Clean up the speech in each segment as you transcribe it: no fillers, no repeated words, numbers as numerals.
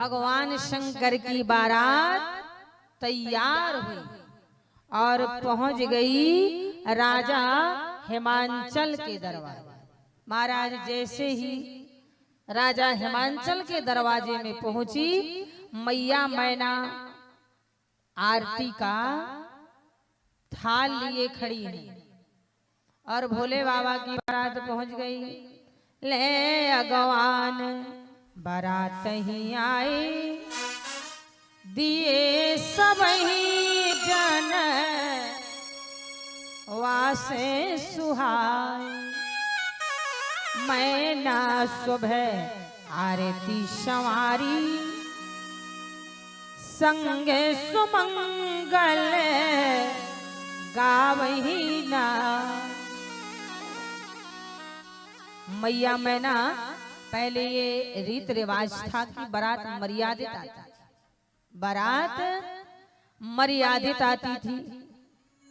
भगवान शंकर की बारात तैयार हुई और पहुंच गई राजा हिमांचल के दरबार। महाराज जैसे ही राजा हिमांचल के दरवाजे में पहुंची, मैया मैना आरती का थाल लिए खड़ी है और भोले बाबा की बारात पहुंच गई। ले अगवान बारात ही आए, दिए सबही जन वासे सुहाय। मैना सुबह आरती संवारी, संगे सुमंगल गावही ना। मैया मैना पहले ये रीत रिवाज था कि बारात मर्यादित आती थी, बारात मर्यादित आती थी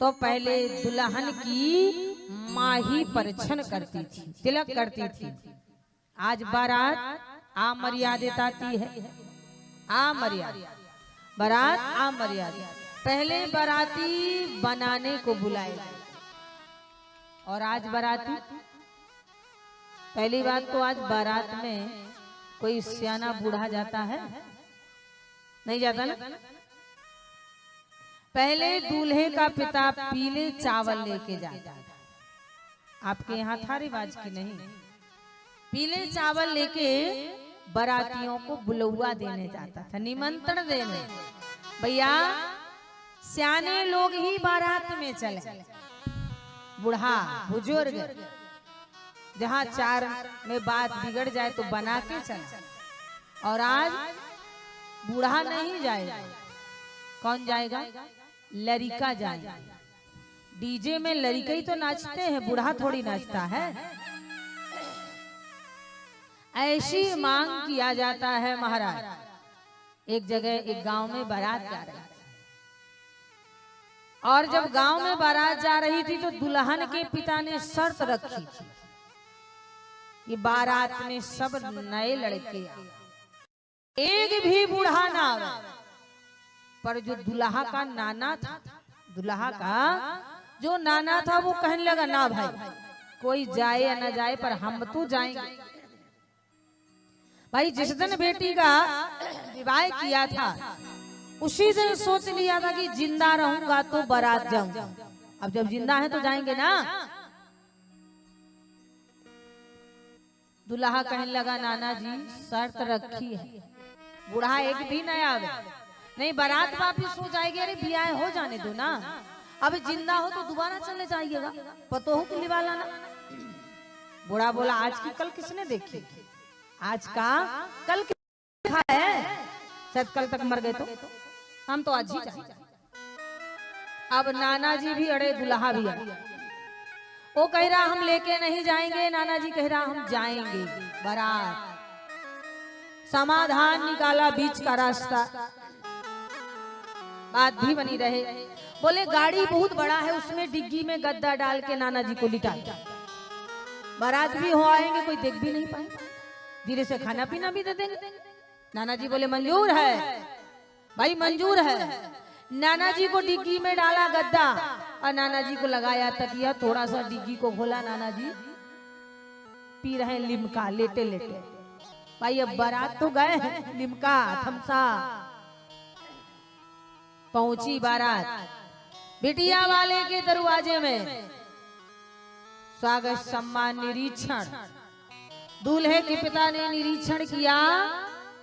तो पहले दुल्हन की माँ ही परिछन करती थी, तिलक करती थी। आज बारात अमर्यादित आती है, अमर्यादित बारात अमर्यादित। पहले बाराती बनाने को बुलाए और आज बाराती। पहली बात तो आज बारात में कोई सियाना बूढ़ा जाता है, नहीं जाता ना। पहले दूल्हे का पिता पीले चावल लेके जाता था, आपके यहाँ था रिवाज की नहीं। पीले चावल लेके बारातियों को बुलौआ देने जाता था, निमंत्रण देने। भैया सियाने लोग ही बारात में चले, बूढ़ा बुजुर्ग जहाँ चार में बात बिगड़ जाए तो बना के चला। और आज बूढ़ा नहीं जाएगा, कौन जाएगा? लड़का जाएगा। डीजे में लड़के ही तो नाचते हैं, बूढ़ा थोड़ी नाचता है। ऐसी मांग किया जाता है महाराज। एक जगह एक गांव में बारात जा रही थी और जब गांव में बारात जा रही थी तो दुल्हन के पिता ने शर्त रखी थी कि बारात में सब नए लड़के आए, एक भी बूढ़ा ना आवे। पर जो दुल्हा का नाना था, दुल्हा का जो नाना था वो कहने लगा, ना भाई कोई जाए या ना जाए पर हम तो जाएंगे। भाई जिस दिन बेटी का विवाह किया था उसी दिन सोच लिया था कि जिंदा रहूंगा तो बारात जाऊंगा। अब जब जिंदा है तो जाएंगे ना। दुल्हा कहने लगा, नाना जी शर्त रखी है, बूढ़ा एक भी नहीं आवे, नहीं बारात वापिस हो जाएगी। अरे ब्याह हो जाने दो ना, अब जिंदा हो तो दोबारा चले जाइएगा, पतो हो कि लिवा लाना। बूढ़ा बोला, आज की कल किसने देखी? आज का कल देखा है? शायद कल तक मर गए तो हम तो आज ही जाएंगे। अब नाना जी भी अड़े, दुल्हा भी अड़े। वो कह रहा हम लेके नहीं जाएंगे, नाना जी कह रहा हम जाएंगे। बारात समाधान निकाला, बीच का रास्ता, बात भी बनी रहे। बोले गाड़ी बहुत बड़ा है, उसमें डिग्गी में गद्दा डाल के नाना जी को लिटा दिया। बारात भी हो आएंगे, कोई देख भी नहीं पाएंगे, धीरे से खाना पीना भी दे देंगे। नाना जी बोले मंजूर है भाई, मंजूर है। नाना जी को डिग्गी में डाला गद्दा और नाना जी को लगाया तकिया, थोड़ा सा डिग्गी को खोला, नाना जी पी रहे लिमका लेटे लेटे। भाई अब बारात तो गए हैं, लिमका थमसा। पहुंची बारात बिटिया वाले के दरवाजे में, स्वागत सम्मान निरीक्षण। दूल्हे के पिता ने निरीक्षण किया,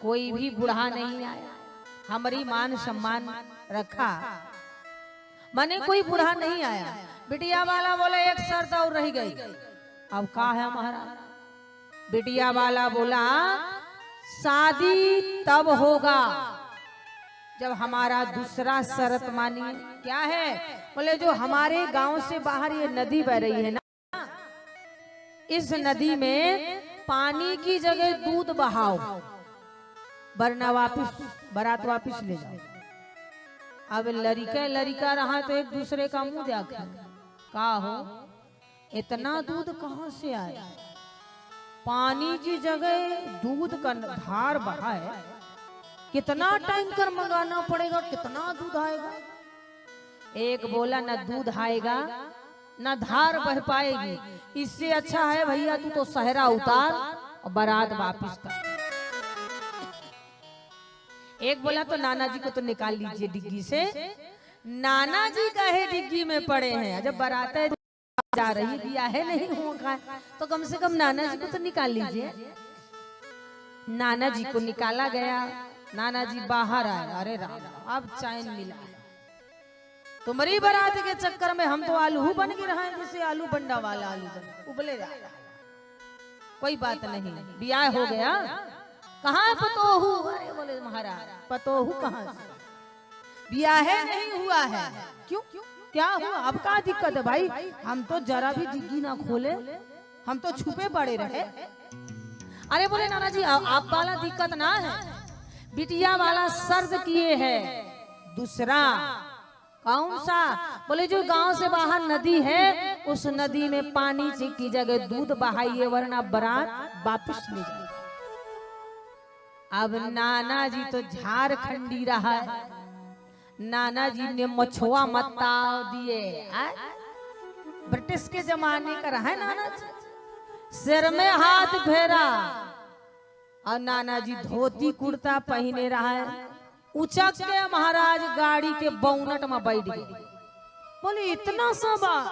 कोई भी बूढ़ा नहीं आया, हमारी मान सम्मान रखा, माने कोई बूढ़ा नहीं आया। बिटिया वाला बोला एक शर्त और रह गई। अब कहा है महाराज? बिटिया वाला बोला शादी तब होगा जब हमारा दूसरा शर्त मानिए। क्या है? बोले जो हमारे गांव से बाहर ये नदी बह रही है ना, इस नदी में पानी की जगह दूध बहाओ, वरना वापिस बारात वापिस ले जाओ। अब लड़का रहा तो एक दूसरे का मुंह देखा, का हो इतना दूध कहां से आया? पानी की जगह दूध का धार बहा है, कितना टैंकर मंगाना पड़ेगा, कितना दूध आएगा। एक बोला न दूध आएगा न धार बह पाएगी, इससे अच्छा है भैया तू तो सहरा उतार और बारात वापिस कर। एक बोला तो नाना जी को तो निकाल लीजिए डिग्गी से। नाना जी काहे डिग्गी में पड़े हैं, जब बारात जा रही दिया है नहीं हुआ तो कम से कम नाना जी को तो निकाल लीजिए। नाना जी को निकाला गया, नाना जी बाहर आए, अरे राम अब चैन मिला है। तुम्हारी बारात के चक्कर में हम तो आलू बन के रहे हैं, जैसे आलू बंडा वाला आलू बन उबले जा रहा। कोई बात नहीं, ब्याह हो गया। कहाँ पतोहू? अरे बोले महाराज पतोहू कहाँ से, ब्याह नहीं हुआ है। क्यों क्या हुआ? अब क्या दिक्कत है भाई? हम तो जरा भी डिग्गी ना खोले, हम तो छुपे पड़े रहे। अरे बोले नाना जी आप वाला दिक्कत ना है, बिटिया वाला सर्द किए है दूसरा। कौन सा? बोले जो गांव से बाहर नदी है उस नदी में पानी की जगह दूध बहाइए वरना बारात वापिस ले जाए। अब नाना जी तो झारखंडी रहा है, नाना जी ने मछुआ मताव दिए। ब्रिटिश के जमाने का रहा है नाना जी, सिर में हाथ फेरा और नाना जी धोती कुर्ता पहने रहा है। उचक के महाराज गाड़ी के बोनट में बैठ गए। बोले इतना सा बात,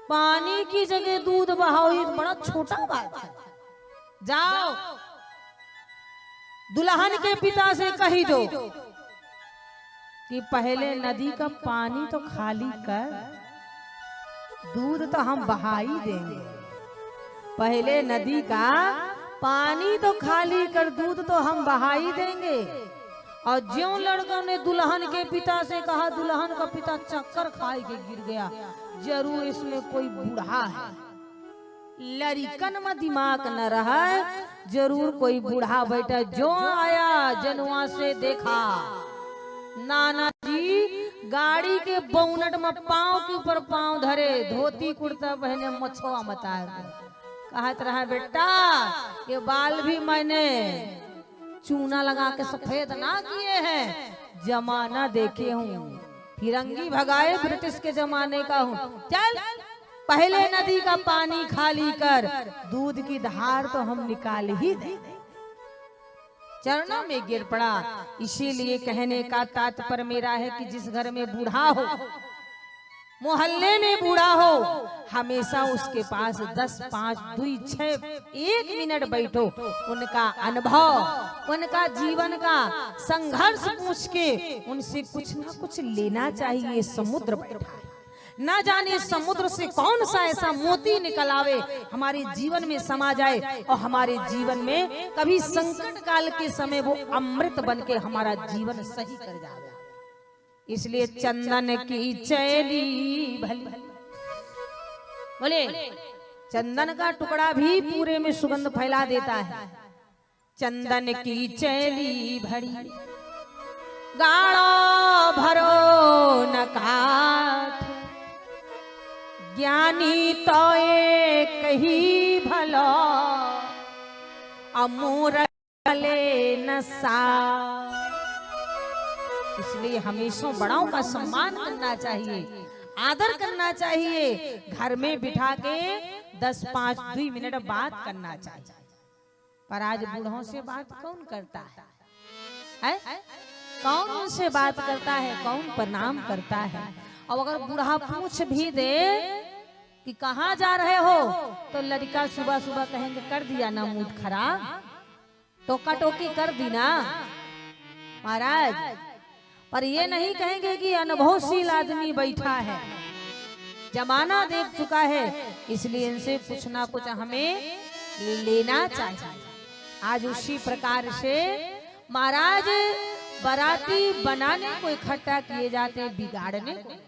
पानी की जगह दूध बहाओ, ये बड़ा छोटा बात है। जाओ दुल्हन के पिता से कही दो कि पहले नदी का पानी तो खाली कर, दूध तो हम बहा ही देंगे। पहले नदी का पानी तो खाली कर, दूध तो हम बहा ही देंगे। और ज्यों लड़कों ने दुल्हन के पिता से कहा, दुल्हन का पिता चक्कर खाए के गिर गया। जरूर इसमें कोई बूढ़ा है, लड़कन में दिमाग न रहा, जरूर कोई बूढ़ा बैठा। जो आया जनुआ से देखा, नाना जी गाड़ी के बोनट में पांव के ऊपर पांव धरे, धोती कुर्ता पहने, मछुआ मताए। कहत रहा बेटा ये बाल भी मैंने चूना लगा के सफेद ना किए हैं, जमाना देखे हूँ, फिरंगी भगाए ब्रिटिश के जमाने का हूँ। चल पहले नदी का पानी खाली कर, दूध की धार तो हम निकाल ही दे। चरणों में गिर पड़ा। इसीलिए कहने का तात्पर्य मेरा है कि जिस घर में बूढ़ा हो, मोहल्ले में बूढ़ा हो, हमेशा उसके पास 10, 5, 2, 6, 1 मिनट बैठो, उनका अनुभव, उनका जीवन का संघर्ष पूछ के उनसे कुछ ना कुछ लेना चाहिए। समुद्र बैठा है, ना जाने समुद्र से कौन सा ऐसा मोती निकल आवे, हमारे जीवन में समा जाए और हमारे जीवन में कभी संकट काल के समय वो अमृत बन के हमारा जीवन सही कर जाए। इसलिए चंदन की चैली भली, बोले चंदन का टुकड़ा भी पूरे में सुगंध फैला देता है। चंदन की चैली भरी गाढ़ो भरो न काठ, ज्ञानी तो एक ही भलो अमूर ले न सा। इसलिए हमेशा बड़ों का सम्मान करना चाहिए, आदर करना चाहिए। घर में बिठा के 10, 5, 2 मिनट बात करना चाहिए। पर आज बूढ़ों से बात कौन करता है? कौन उनसे बात करता है? कौन प्रणाम करता है? और अगर बूढ़ा पूछ भी दे कि कहाँ जा रहे हो, तो लड़का सुबह सुबह कहेंगे कर दिया ना मूड खराब, टोका टोकी कर दी ना महाराज। पर ये नहीं कहेंगे कि अनुभवशील आदमी बैठा है, जमाना देख चुका है, इसलिए इनसे कुछ ना कुछ हमें लेना चाहिए। आज उसी प्रकार से महाराज बाराती बनाने को इकट्ठा किए जाते हैं, बिगाड़ने को।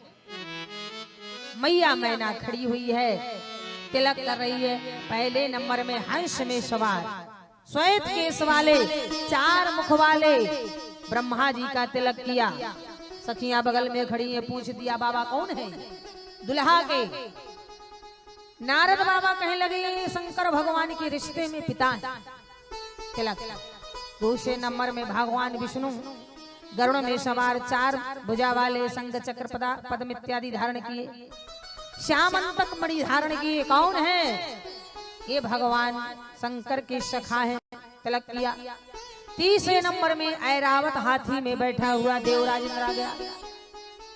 मैया मैना खड़ी हुई है, तिलक कर रही है। पहले नंबर में हंस में सवार श्वेत केस वाले 4 मुख वाले ब्रह्मा जी का तिलक किया। सखियां बगल में खड़ी है, पूछ दिया बाबा कौन है? दुल्हा के नारद बाबा कहने लगे शंकर भगवान के रिश्ते में पिता है। तिलक दूसरे नंबर में भगवान विष्णु गरुड़ में सवार, 4 भुजा वाले, शंख चक्र पद्म इत्यादि धारण किए, श्यामंतक मणि धारण किए। कौन है? ये भगवान शंकर के सखा है। तिलक किया। तीसरे नंबर में ऐरावत हाथी में बैठा हुआ देवराज इंद्र आ गया।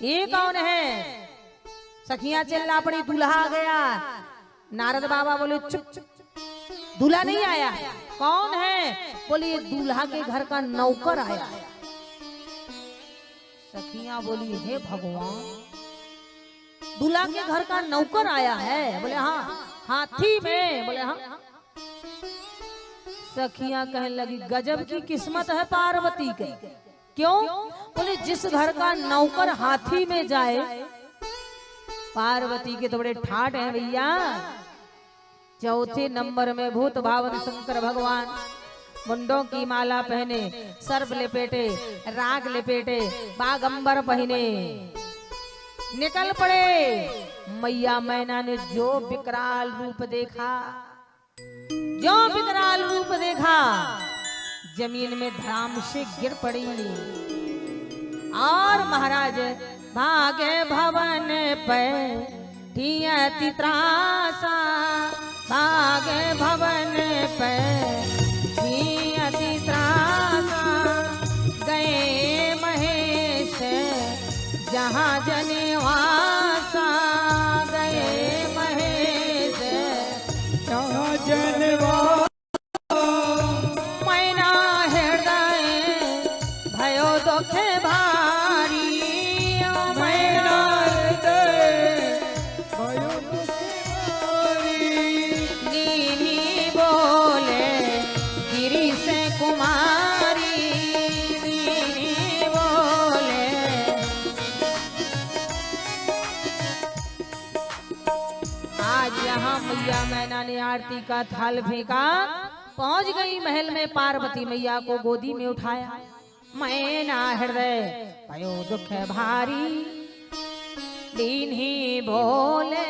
ये कौन है? सखियां चिल्ला पड़ी, दूल्हा आ गया। नारद बाबा बोले चुप चुप, दूल्हा नहीं आया। कौन है? बोले ये दूल्हा के घर का नौकर आया। सखियां बोली हे भगवान, दूल्हा के घर का नौकर आया है? बोले हाँ। हाथी में? बोले हाँ। सखियां कहने लगी गजब की किस्मत है पार्वती के। क्यों? बोले जिस घर का नौकर हाथी में जाए, पार्वती के तो बड़े ठाट हैं भैया। चौथे नंबर में भूत भावन शंकर भगवान मुंडों की माला पहने, सर्प लपेटे, राग लपेटे, बागंबर पहने निकल पड़े। मैया मैना ने जो विकराल रूप देखा, जो विकराल रूप देखा, जमीन में धड़ाम से गिर पड़ी। और महाराज भागे भवन पे ठियति त्रासा, भागे भवन पे ठियति त्रासा, गए महेश जहाँ जनवासा, गए महेश जहाँ जनवासा। मैना हृदय भयो दुख भारी, मैना हृदय भयो दुख भारी। नीली बोले गिरी से कुमारी, नीली बोले। आज यहाँ मैया मैना ने आरती का थाल फेंका, पहुंच गई महल में, पार्वती मैया को गोदी में उठाया। मैना हृदय भयो दुख भारी, दीन ही बोले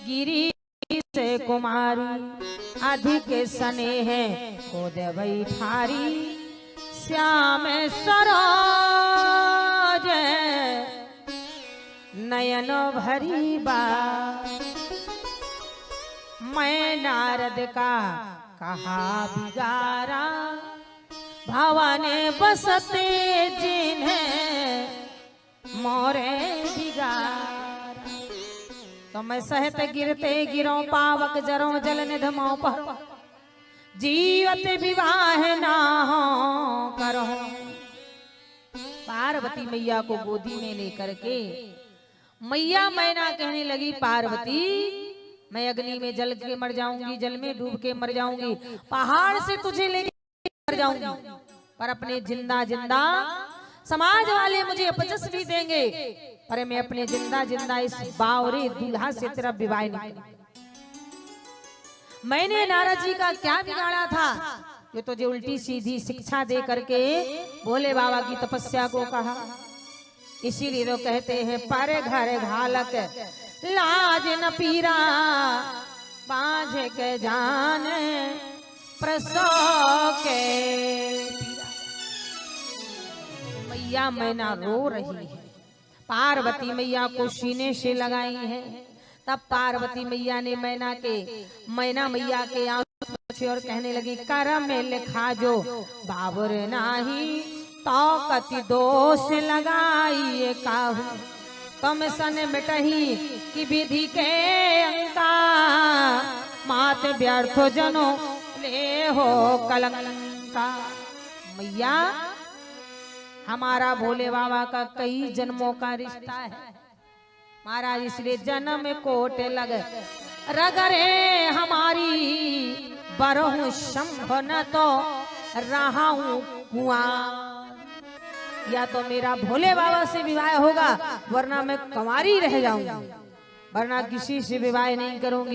गिरी से कुमारी। अधिक स्नेह को दे बैठारी, श्याम सरोज नयन भरी बात। मैं नारद का कहा बिगारा, भवन बसते जिन्हें मोरे बिगारा। तो मैं सहत गिरते गिरो, पावक जरो जल निधमो पर, जीवत विवाह ना हो करो। पार्वती मैया को गोदी में लेकर के मैया मैना कहने लगी पार्वती मैं अग्नि में जल के मर जाऊंगी, जल में डूब के मर जाऊंगी, पहाड़ से तुझे लेके मर जाऊंगी, पर अपने जिंदा जिंदा समाज वाले मुझे अपजस भी देंगे, पर मैं अपने जिंदा जिंदा इस बावरे दूल्हा से तेरा विवाह नहीं। मैंने नारद जी का क्या बिगाड़ा था ये तुझे उल्टी सीधी शिक्षा दे करके भोले बाबा की तपस्या को कहा। इसीलिए तो कहते हैं पर घर घालक लाज न पीरा, बाझ के जाने प्रसव के पीरा। मैया मैना रो रही है, पार्वती मैया को सीने से लगाई है। तब पार्वती मैया ने मैना मैया के आंसू पोंछे और कहने लगी करम में लिखा जो बाबर नाही, तो कति दोष लगाइए काहू, तुम सन मिटही की विधि के अंका, मात व्यर्थ जनो ले हो कलंका। मैया हमारा भोले बाबा का कई जन्मों का रिश्ता है महाराज, इसलिए जन्म कोट लग रगरे हमारी, बरहूं शंभ न तो रहाऊं कुआं। या तो मेरा भोले बाबा से विवाह होगा, वरना मैं कुंवारी रह जाऊंगी, वरना किसी से विवाह नहीं करूंगी।